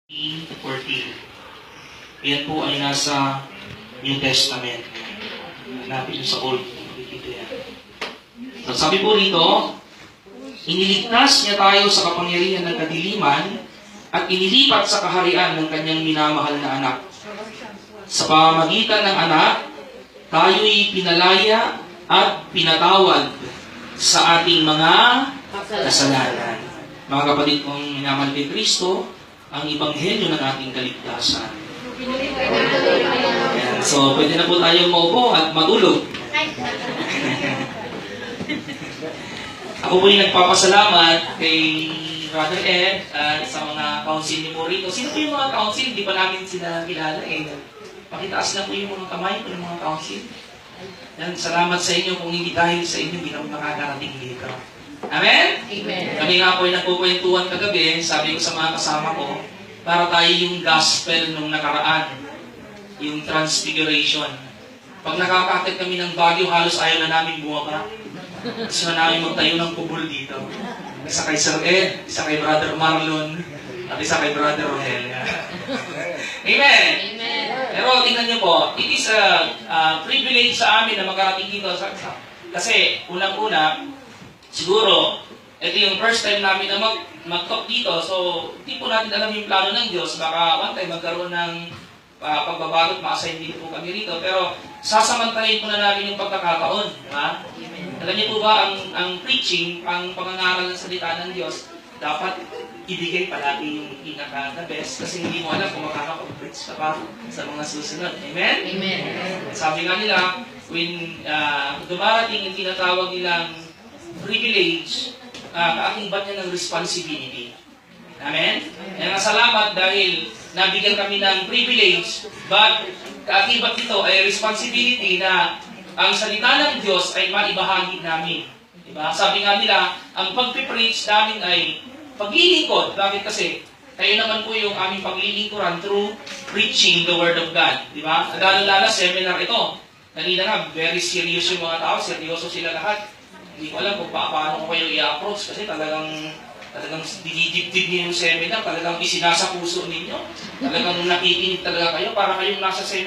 14. Yan po ay nasa New Testament. Hanapin nyo sa Old. Dito yan. So, sabi po rito, iniligtas niya tayo sa kapangyarihan ng kadiliman at inilipat sa kaharian ng kanyang minamahal na anak. Sa pamamagitan ng anak, tayo'y pinalaya at pinatawad sa ating mga kasalanan. Mga kapatid kong minamahal ni Kristo, ang Ebanghelyo ng ating kaligtasan. Ayan. So, pwede na po tayong maupo at matulog. Ako po yung nagpapasalamat kay Brother Ed at sa mga council ni po rito. Sino po yung mga council? Hindi pa namin sila kilala eh. Pakitaas na po yung mga kamay po ng mga council. Yan, salamat sa inyo kung hindi dahil sa inyo, hindi na makakarating dito. Amen? Amen. Kami nga po yung nagpupwentuhan kagabi, sabi ko sa mga kasama ko, para tayo yung gospel nung nakaraan, yung transfiguration. Pag nakakakit kami ng Baguio, halos ayaw na namin bumaba. Gusto na namin magtayo ng kubol dito. Isa kay Sir Ed, isa kay Brother Marlon, at isa kay Brother Rohel. Amen! Amen. Pero tingnan niyo po, it is a privilege sa amin na makarating dito. Kasi unang-una, siguro, ito yung first time namin na mag-talk dito. So, hindi po natin alam yung plano ng Diyos. Baka one time magkaroon ng pagbabago at ma-assign dito po kami rito. Pero sasamantalayin po na namin yung pagkakataon. Diba? Alam niyo po ba, ang preaching, ang pangangaral ng salita ng Diyos, dapat ibigay palagi yung pinaka-the best. Kasi hindi mo alam kung makakapag-preach ka pa sa mga susunod. Amen? Amen. Sabi nga nila, when dumarating yung tinatawag nilang privilege, kaakibat niya ng responsibility. Amen? Kaya salamat dahil nabigyan kami ng privilege, but kaakibat nito ay responsibility na ang salita ng Diyos ay maibahagi namin. Diba? Sabi nga nila, ang pag-preach namin ay paglilingkod. Bakit kasi? Kayo naman po yung aming paglilingkuran through preaching the Word of God. Diba? Lalo-lalo seminar ito. Kanina nga, very serious yung mga tao, seryoso sila lahat. Hindi ko alam kung paano ko kayo i-approach kasi talagang dinidibdib niyo yung seminar, talagang isinasa puso ninyo, talagang nakikinig talaga kayo para kayong nasa seminar.